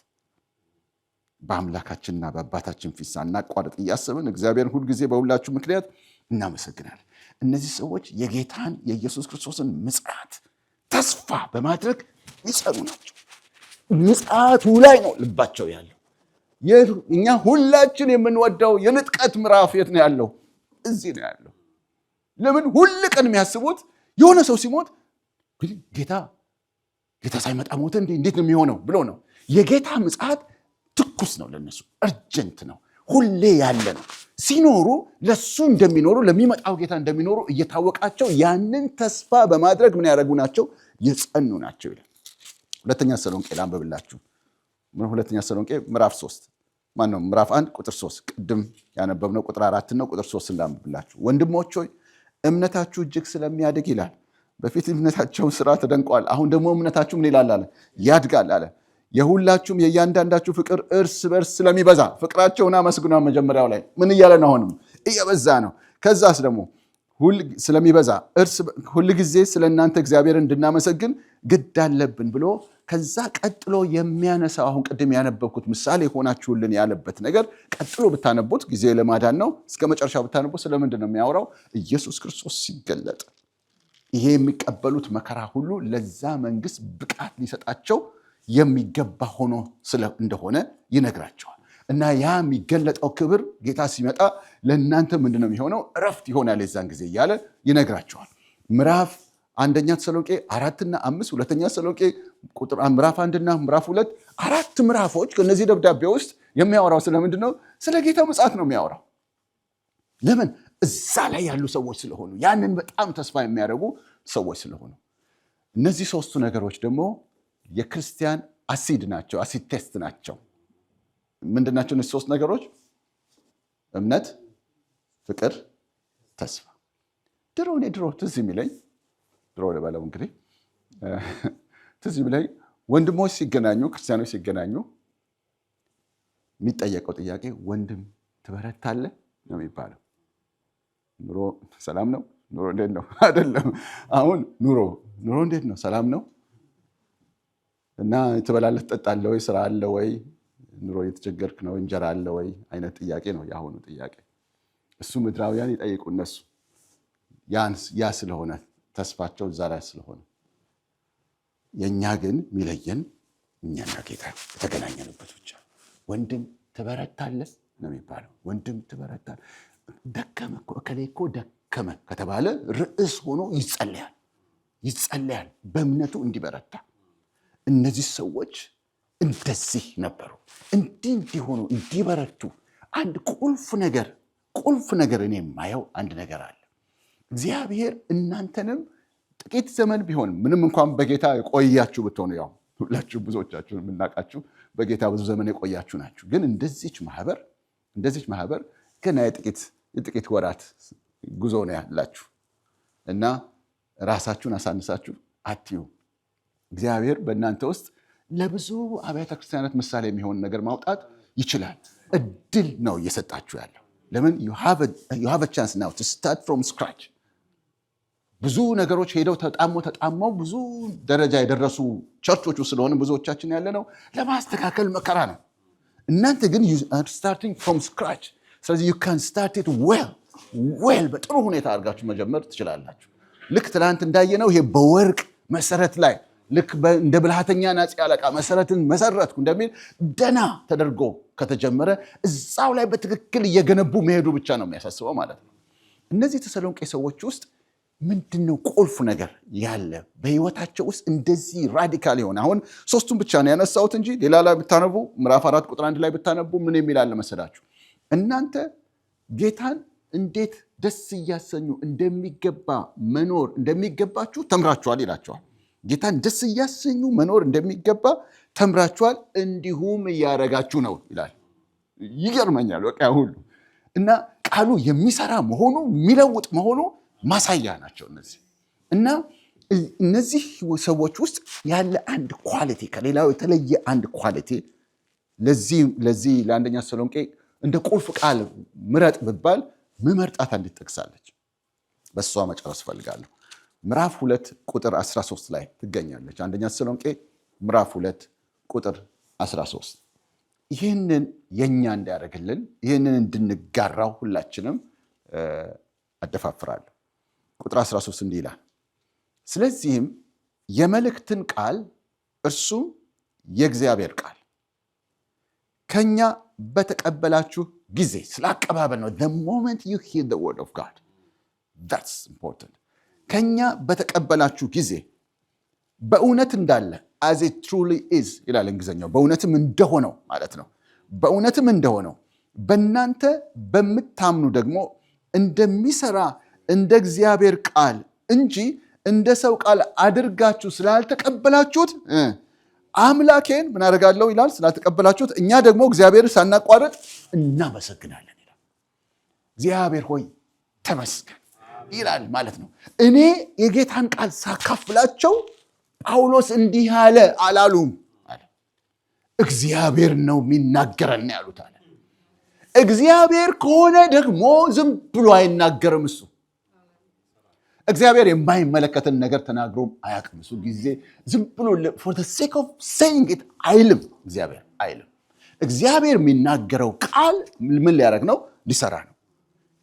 በአምላካችንና በአባታችን ፊት ሳናቋርጥ እያሰብን እግዚአብሔርን ሁልጊዜ በሁላችሁ ምክንያት እናመሰግናለን። እነዚህ ሰዎች የጌታን የኢየሱስ ክርስቶስን ምጽአት ተስፋ በማድረግ ይጸኑ ናቸው። ምጽአቱ ላይ ነው ልባቸው ያለው። እኛ ሁላችን የምንወደው የንጥቀት ምዕራፍ የት ነው ያለው? እዚህ ነው ያለው። ለምን ሁል ቀን የሚያስቡት የሆነ ሰው ሲሞት ጌታ ሳይመጣ ሞተ እንዴት ነው የሚሆነው ብሎ ነው። የጌታ ምጽአት ትኩስ ነው ለነሱ፣ እርጀንት ነው፣ ሁሌ ያለ ነው። ሲኖሩ ለሱ እንደሚኖሩ ለሚመጣው ጌታ እንደሚኖሩ እየታወቃቸው ያንን ተስፋ በማድረግ ምን ያደረጉ ናቸው? የጸኑ ናቸው ይላል። ሁለተኛ ተሰሎንቄ ላንብብላችሁ ሁለተኛ ተሰሎንቄ ምዕራፍ 3 ማነው ምዕራፍ 1 ቁጥር 3 ቅድም ያነበብነው ቁጥር 4 ነው። ቁጥር 3 እንዳንብብላችሁ። ወንድሞች ሆይ እምነታችሁ እጅግ ስለሚያድግ ይላል። በፊት እምነታቸው ስራ ተደንቋል። አሁን ደግሞ እምነታችሁ ምን ይላል አለ? ያድጋል አለ። የሁላችሁም የእያንዳንዳችሁ ፍቅር እርስ በርስ ስለሚበዛ ፍቅራቸውን አመስግኑ። መጀመሪያው ላይ ምን እያለ ነው? አሁንም እየበዛ ነው። ከዛስ ደግሞ ስለሚበዛ ሁል ጊዜ ስለ እናንተ እግዚአብሔር እንድናመሰግን ግድ አለብን ብሎ ከዛ ቀጥሎ የሚያነሳው አሁን ቅድም ያነበብኩት ምሳሌ ሆናችሁልን ያለበት ነገር ቀጥሎ ብታነቡት ጊዜ ለማዳን ነው። እስከ መጨረሻው ብታነቡት ስለምንድን ነው የሚያወራው? ኢየሱስ ክርስቶስ ሲገለጥ ይሄ የሚቀበሉት መከራ ሁሉ ለዛ መንግስት ብቃት ሊሰጣቸው የሚገባ ሆኖ እንደሆነ ይነግራቸዋል። እና ያ የሚገለጠው ክብር ጌታ ሲመጣ ለእናንተ ምንድነው የሚሆነው? እረፍት ይሆናል የዛን ጊዜ እያለ ይነግራቸዋል። ምዕራፍ አንደኛ ተሰሎንቄ 4 እና 5 ሁለተኛ ተሰሎንቄ ምዕራፍ 1 እና ምዕራፍ 2 4 ምዕራፎች ከነዚህ ደብዳቤ ውስጥ የሚያወራው ስለምንድን ነው? ስለ ጌታ ምጽአት ነው የሚያወራው። ለምን? እዛ ላይ ያሉ ሰዎች ስለሆኑ፣ ያንን በጣም ተስፋ የሚያደርጉ ሰዎች ስለሆኑ። እነዚህ ሶስቱ ነገሮች ደግሞ የክርስቲያን አሲድ ናቸው፣ አሲድ ቴስት ናቸው። ምንድናቸው እነዚህ ሶስት ነገሮች? እምነት፣ ፍቅር፣ ተስፋ። ድሮ ትዝ የሚለኝ ድሮ ልበለው እንግዲህ ትዝ የሚለኝ ወንድሞች ሲገናኙ፣ ክርስቲያኖች ሲገናኙ የሚጠየቀው ጥያቄ ወንድም ትበረታለህ ነው የሚባለው። ኑሮ ሰላም ነው? ኑሮ እንዴት ነው? አይደለም። አሁን ኑሮ እንዴት ነው? ሰላም ነው? እና ትበላለህ ትጠጣለህ ወይ? ስራ አለ ወይ? ኑሮ የተቸገርክ ነው? እንጀራ አለ ወይ? አይነት ጥያቄ ነው የአሁኑ ጥያቄ። እሱ ምድራውያን ይጠይቁ እነሱ ያ ስለሆነ ተስፋቸው እዛ ላይ ስለሆነ፣ የእኛ ግን የሚለየን እኛና ጌታ የተገናኘንበት ብቻ። ወንድም ትበረታለህ ነው የሚባለው። ወንድም ትበረታለህ። ደከመ እኮ እከሌ እኮ ደከመ ከተባለ ርዕስ ሆኖ ይጸለያል በእምነቱ እንዲበረታ። እነዚህ ሰዎች እንደዚህ ነበሩ። እንዲሆኑ እንዲበረቱ አንድ ቁልፍ ነገር እኔ የማየው አንድ ነገር አለ። እግዚአብሔር እናንተንም ጥቂት ዘመን ቢሆን ምንም እንኳን በጌታ የቆያችሁ ብትሆኑ፣ ያው ሁላችሁ ብዙዎቻችሁ የምናውቃችሁ በጌታ ብዙ ዘመን የቆያችሁ ናችሁ። ግን እንደዚች ማህበር ገና የጥቂት ወራት ጉዞ ነው ያላችሁ እና ራሳችሁን አሳንሳችሁ አትዩ። እግዚአብሔር በእናንተ ውስጥ ለብዙ አብያተ ክርስቲያናት ምሳሌ የሚሆን ነገር ማውጣት ይችላል። እድል ነው እየሰጣችሁ ያለው። ለምን? you have a chance now to start from scratch። ብዙ ነገሮች ሄደው ተጣመው ብዙ ደረጃ የደረሱ ቸርቾቹ ስለሆነ ብዙዎቻችን ያለ ነው ለማስተካከል መከራ ነው። እናንተ ግን you are starting from scratch። ስለዚህ you can start it well በጥሩ ሁኔታ አድርጋችሁ መጀመር ትችላላችሁ። ልክ ትላንት እንዳየነው ይሄ በወርቅ መሰረት ላይ ልክ እንደ ብልሃተኛ ናጺ አለቃ መሰረትን መሰረትኩ እንደሚል ደና ተደርጎ ከተጀመረ እዛው ላይ በትክክል እየገነቡ መሄዱ ብቻ ነው የሚያሳስበው ማለት ነው። እነዚህ ተሰሎንቄ ሰዎች ውስጥ ምንድነው ቁልፍ ነገር ያለ በህይወታቸው ውስጥ እንደዚህ ራዲካል የሆነ? አሁን ሶስቱን ብቻ ነው ያነሳሁት እንጂ ሌላ ላይ ብታነቡ ምዕራፍ 4 ቁጥር 1 ላይ ብታነቡ ምን የሚል አለ መሰላችሁ? እናንተ ጌታን እንዴት ደስ እያሰኙ እንደሚገባ መኖር እንደሚገባችሁ ተምራችኋል ይላቸዋል። ጌታን ደስ እያሰኙ መኖር እንደሚገባ ተምራችኋል፣ እንዲሁም እያረጋችሁ ነው ይላል። ይገርመኛል በቃ ሁሉ እና ቃሉ የሚሰራ መሆኑ የሚለውጥ መሆኑ ማሳያ ናቸው እነዚህ። እና እነዚህ ሰዎች ውስጥ ያለ አንድ ኳሊቲ፣ ከሌላው የተለየ አንድ ኳሊቲ ለዚህ ለአንደኛ ተሰሎንቄ እንደ ቁልፍ ቃል ምረጥ ብባል ምመርጣት አንዲት ጠቅሳለች። በሷ መጨረስ ፈልጋለሁ። ምዕራፍ 2 ቁጥር 13 ላይ ትገኛለች። አንደኛ ተሰሎንቄ ምዕራፍ 2 ቁጥር 13 ይህንን የኛ እንዲያደርግልን ይህንን እንድንጋራው ሁላችንም አደፋፍራለሁ። ቁጥር 13 እንዲህ ይላል፣ ስለዚህም የመልእክትን ቃል እርሱም የእግዚአብሔር ቃል ከኛ በተቀበላችሁ ጊዜ፣ ስላቀባበል ነው። the moment you hear the word of God, that's important። ከኛ በተቀበላችሁ ጊዜ በእውነት እንዳለ as it truly is ይላል እንግሊዝኛው። በእውነትም እንደሆነው ማለት ነው። በእውነትም እንደሆነው በእናንተ በምታምኑ ደግሞ እንደሚሰራ እንደ እግዚአብሔር ቃል እንጂ እንደ ሰው ቃል አድርጋችሁ ስላልተቀበላችሁት አምላኬን ምን አደርጋለሁ ይላል ስላልተቀበላችሁት፣ እኛ ደግሞ እግዚአብሔር ሳናቋርጥ እናመሰግናለን ይላል። እግዚአብሔር ሆይ ተመስገን ይላል ማለት ነው። እኔ የጌታን ቃል ሳካፍላቸው ጳውሎስ እንዲህ አለ አላሉም አለ። እግዚአብሔር ነው የሚናገረን ያሉት አለ። እግዚአብሔር ከሆነ ደግሞ ዝም ብሎ አይናገርም። እሱ እግዚአብሔር የማይመለከትን ነገር ተናግሮም አያውቅም። እሱ ጊዜ ዝም ብሎ for the sake of saying it አይልም። እግዚአብሔር አይልም። እግዚአብሔር የሚናገረው ቃል ምን ሊያደርግ ነው? ሊሰራ ነው።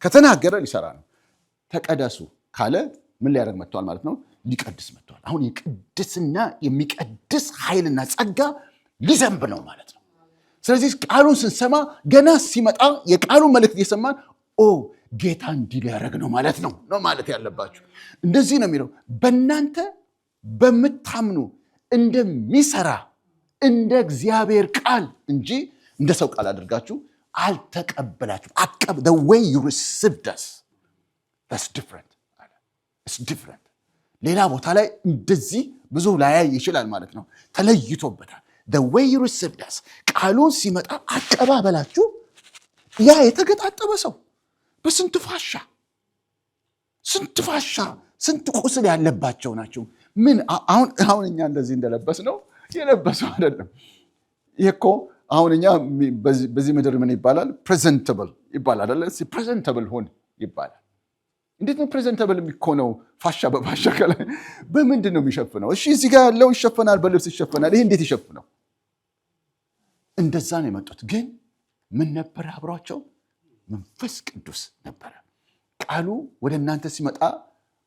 ከተናገረ ሊሰራ ነው። ተቀደሱ ካለ ምን ሊያደርግ መጥቷል ማለት ነው? ሊቀድስ መጥቷል። አሁን የቅድስና የሚቀድስ ኃይልና ጸጋ ሊዘንብ ነው ማለት ነው። ስለዚህ ቃሉን ስንሰማ ገና ሲመጣ የቃሉን መልእክት እየሰማን ጌታ እንዲህ ሊያደርግ ነው ማለት ነው ማለት ያለባችሁ። እንደዚህ ነው የሚለው፣ በእናንተ በምታምኑ እንደሚሰራ እንደ እግዚአብሔር ቃል እንጂ እንደ ሰው ቃል አድርጋችሁ አልተቀበላችሁ። the way you received us that's different. It's different. ሌላ ቦታ ላይ እንደዚህ ብዙ ላያይ ይችላል ማለት ነው። ተለይቶበታል። the way you received us ቃሉን ሲመጣ አቀባበላችሁ ያ የተገጣጠበ ሰው በስንት ፋሻ ስንት ቁስል ያለባቸው ናቸው። ምን አሁን እኛ እንደዚህ እንደለበስ ነው የለበሰው አይደለም። ይሄኮ አሁን እኛ በዚህ ምድር ምን ይባላል? ፕሬዘንተብል ይባላል አይደል? ፕሬዘንተብል ሆን ይባላል። እንዴት ነው ፕሬዘንተብል የሚሆነው? ፋሻ በፋሻ ከላይ በምንድን ነው የሚሸፍነው? እሺ እዚህ ጋር ያለው ይሸፈናል፣ በልብስ ይሸፈናል። ይሄ እንዴት ይሸፍነው? እንደዛ ነው የመጡት። ግን ምን ነበር አብሯቸው? መንፈስ ቅዱስ ነበረ። ቃሉ ወደ እናንተ ሲመጣ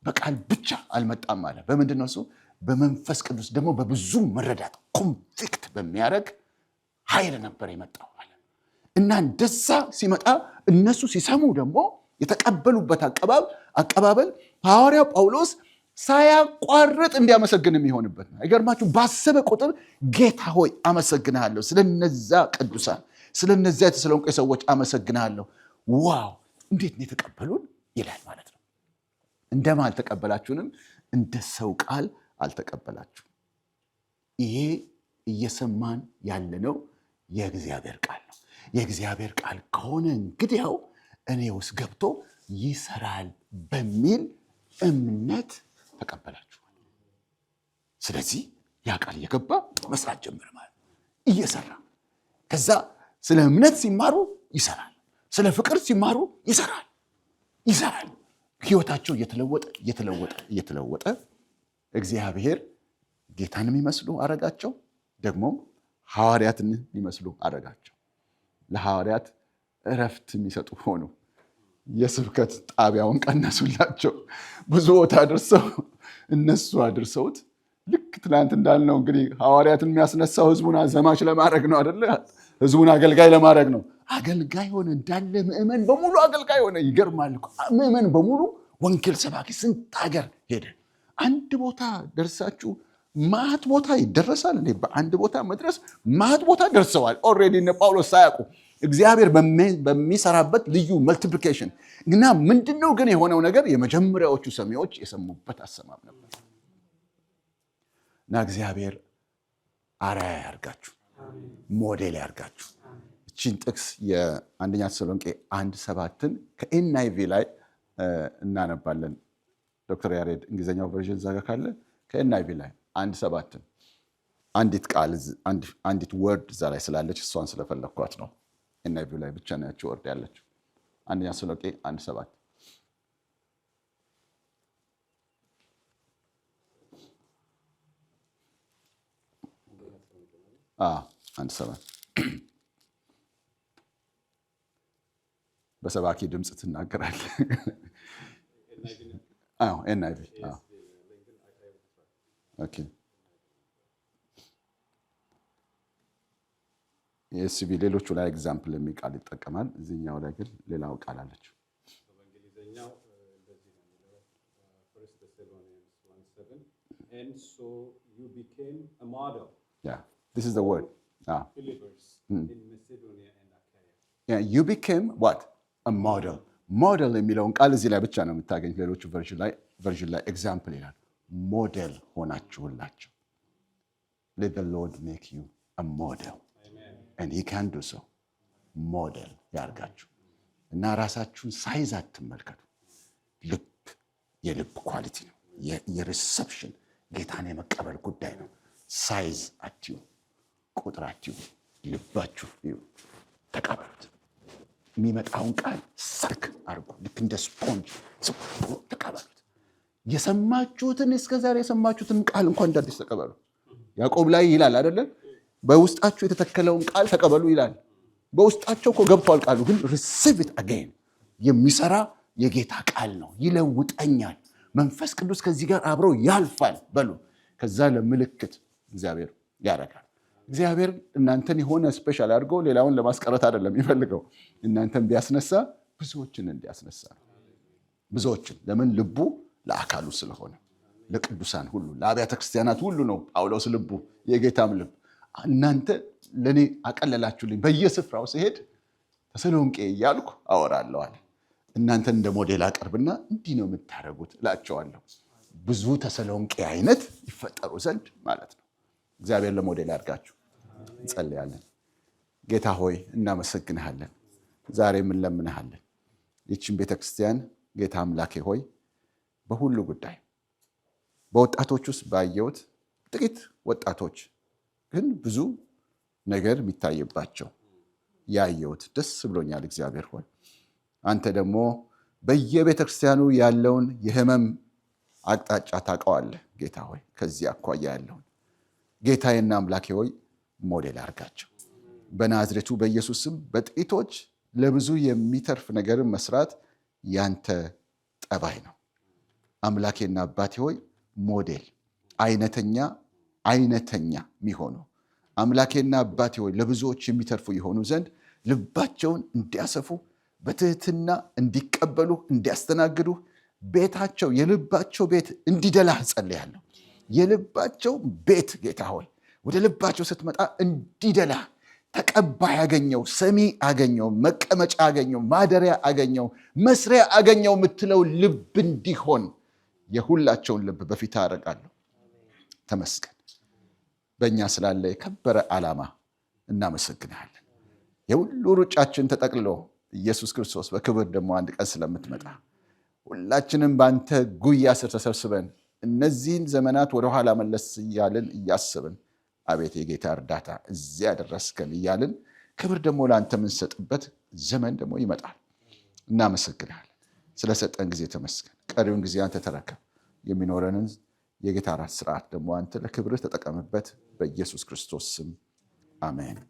በቃል ብቻ አልመጣም አለ። በምንድን ነው እሱ? በመንፈስ ቅዱስ ደግሞ በብዙ መረዳት ኮንቪክት በሚያደርግ ኃይል ነበር የመጣው አለ። እና እንደዛ ሲመጣ እነሱ ሲሰሙ ደግሞ የተቀበሉበት አቀባበል ሐዋርያው ጳውሎስ ሳያቋርጥ እንዲያመሰግን የሚሆንበት ነው። አይገርማችሁ? ባሰበ ቁጥር ጌታ ሆይ አመሰግንሃለሁ፣ ስለነዛ ቅዱሳን ስለነዚያ የተሰሎንቄ ሰዎች አመሰግንሃለሁ። ዋው እንዴት ነው የተቀበሉን ይላል ማለት ነው። እንደማ አልተቀበላችሁንም፣ እንደ ሰው ቃል አልተቀበላችሁ። ይሄ እየሰማን ያለነው የእግዚአብሔር ቃል ነው። የእግዚአብሔር ቃል ከሆነ እንግዲያው እኔ ውስጥ ገብቶ ይሰራል በሚል እምነት ተቀበላችኋል። ስለዚህ ያ ቃል እየገባ መስራት ጀመረ ማለት እየሰራ ከዛ ስለ እምነት ሲማሩ ይሰራል፣ ስለ ፍቅር ሲማሩ ይሰራል። ህይወታቸው እየተለወጠ እግዚአብሔር ጌታን የሚመስሉ አረጋቸው፣ ደግሞም ሐዋርያትን የሚመስሉ አረጋቸው። ለሐዋርያት እረፍት የሚሰጡ ሆኑ። የስብከት ጣቢያውን ቀነሱላቸው። ብዙ ቦታ እነሱ አድርሰውት ልክ ትናንት እንዳልነው እንግዲህ ሐዋርያትን የሚያስነሳው ህዝቡን ዘማች ለማድረግ ነው አይደለ? ህዝቡን አገልጋይ ለማድረግ ነው። አገልጋይ ሆነ እንዳለ ምእመን በሙሉ አገልጋይ ሆነ። ይገርማል። ምእመን በሙሉ ወንጌል ሰባኪ ስንት ሀገር ሄደ። አንድ ቦታ ደርሳችሁ ማት ቦታ ይደረሳል። በአንድ ቦታ መድረስ ማት ቦታ ደርሰዋል። ኦልሬዲ እነ ጳውሎስ ሳያውቁ እግዚአብሔር በሚሰራበት ልዩ መልቲፕሊኬሽን እና ምንድነው ግን የሆነው ነገር? የመጀመሪያዎቹ ሰሚዎች የሰሙበት አሰማም ነበር። እና እግዚአብሔር አርአያ ያርጋችሁ፣ ሞዴል ያርጋችሁ። እቺን ጥቅስ የአንደኛ ተሰሎንቄ 1:7 ከኤንአይቪ ላይ እናነባለን። ዶክተር ያሬድ እንግሊዝኛው ቨርዥን ዛጋ ካለ ከኤንአይቪ ላይ 1:7 አንዲት ቃል አንዲት ወርድ እዛ ላይ ስላለች እሷን ስለፈለኳት ነው። ኤንአይቪ ላይ ብቻ ነው ያቺ ወርድ ያለችው። አንደኛ ተሰሎንቄ 1:7 1:7 በሰባኪ ድምፅ ትናገራለህ። ኤንአይቪ ኦኬ። የኤስቪ ሌሎቹ ላይ ኤግዛምፕል የሚል ቃል ይጠቀማል። እዚህኛው ላይ ግን ሌላው ቃል አለች። በእንግሊዝኛው እንደዚህ ነው የሚለው First Thessalonians 1:7 and so you became a model. Yeah, this is the word. Believers in Macedonia and Achaia. Yeah, you became what? A model. ሞዴል የሚለውን ቃል እዚህ ላይ ብቻ ነው የምታገኝ። ሌሎቹ ቨርዥን ላይ ኤግዛምፕል ይላል። ሞዴል ሆናችሁላቸው። let the Lord make you a model and he can do so. ሞዴል ያርጋችሁ እና ራሳችሁን ሳይዝ አትመልከቱ። ልብ የልብ ኳሊቲ ነው። የሪሰፕሽን ጌታን የመቀበል ጉዳይ ነው። ሳይዝ አትዩ፣ ቁጥር አትዩ። ልባችሁ ተቀበሉት። የሚመጣውን ቃል ሰርክ አድርጉ። ልክ እንደ ስፖንጅ ተቀበሉት። የሰማችሁትን እስከዛሬ የሰማችሁትን ቃል እንኳን እንዳዲስ ተቀበሉ። ያዕቆብ ላይ ይላል አይደለም? በውስጣችሁ የተተከለውን ቃል ተቀበሉ ይላል። በውስጣቸው እኮ ገብቷል ቃሉ፣ ግን receive it again። የሚሰራ የጌታ ቃል ነው። ይለውጠኛል። መንፈስ ቅዱስ ከዚህ ጋር አብሮ ያልፋል በሉ። ከዛ ለምልክት እግዚአብሔር ያደርጋል። እግዚአብሔር እናንተን የሆነ ስፔሻል አድርጎ ሌላውን ለማስቀረት አይደለም የሚፈልገው። እናንተን ቢያስነሳ ብዙዎችን እንዲያስነሳ ነው። ብዙዎችን ለምን? ልቡ ለአካሉ ስለሆነ ለቅዱሳን ሁሉ ለአብያተ ክርስቲያናት ሁሉ ነው ጳውሎስ ልቡ፣ የጌታም ልብ። እናንተ ለኔ አቀለላችሁልኝ። በየስፍራው ሲሄድ ተሰሎንቄ እያልኩ አወራለሁ አለ። እናንተን እንደ ሞዴል አቀርብና እንዲህ ነው የምታደርጉት እላቸዋለሁ። ብዙ ተሰሎንቄ አይነት ይፈጠሩ ዘንድ ማለት ነው። እግዚአብሔር ለሞዴል አድርጋችሁ እንጸልያለን። ጌታ ሆይ እናመሰግንሃለን። ዛሬ ምን ለምንሃለን? ይህችን ቤተክርስቲያን ጌታ አምላኬ ሆይ በሁሉ ጉዳይ በወጣቶች ውስጥ ባየሁት ጥቂት ወጣቶች ግን ብዙ ነገር የሚታይባቸው ያየሁት ደስ ብሎኛል። እግዚአብሔር ሆይ አንተ ደግሞ በየቤተክርስቲያኑ ያለውን የህመም አቅጣጫ ታውቀዋለህ። ጌታ ሆይ ከዚህ አኳያ ያለውን ጌታዬና አምላኬ ሆይ ሞዴል አድርጋቸው። በናዝሬቱ በኢየሱስ ስም በጥቂቶች ለብዙ የሚተርፍ ነገርን መስራት ያንተ ጠባይ ነው። አምላኬና አባቴ ሆይ ሞዴል አይነተኛ የሚሆኑ አምላኬና አባቴ ሆይ ለብዙዎች የሚተርፉ የሆኑ ዘንድ ልባቸውን እንዲያሰፉ በትህትና እንዲቀበሉ እንዲያስተናግዱ ቤታቸው የልባቸው ቤት እንዲደላ ጸልያለሁ። የልባቸው ቤት ጌታ ሆይ ወደ ልባቸው ስትመጣ እንዲደላ፣ ተቀባይ አገኘው፣ ሰሚ አገኘው፣ መቀመጫ አገኘው፣ ማደሪያ አገኘው፣ መስሪያ አገኘው የምትለው ልብ እንዲሆን የሁላቸውን ልብ በፊት አደርጋለሁ። ተመስገን። በእኛ ስላለ የከበረ ዓላማ እናመሰግንሃለን። የሁሉ ሩጫችን ተጠቅልሎ ኢየሱስ ክርስቶስ በክብር ደግሞ አንድ ቀን ስለምትመጣ ሁላችንም በአንተ ጉያ ስር ተሰብስበን እነዚህን ዘመናት ወደኋላ መለስ እያልን እያስብን አቤት የጌታ እርዳታ እዚያ ደረስከን እያልን ክብር ደግሞ ለአንተ የምንሰጥበት ዘመን ደግሞ ይመጣል። እናመሰግንሃለን። ስለሰጠን ጊዜ ተመስገን። ቀሪውን ጊዜ አንተ ተረከብ። የሚኖረንን የጌታ ራት ስርዓት ደግሞ አንተ ለክብርህ ተጠቀምበት። በኢየሱስ ክርስቶስ ስም አሜን።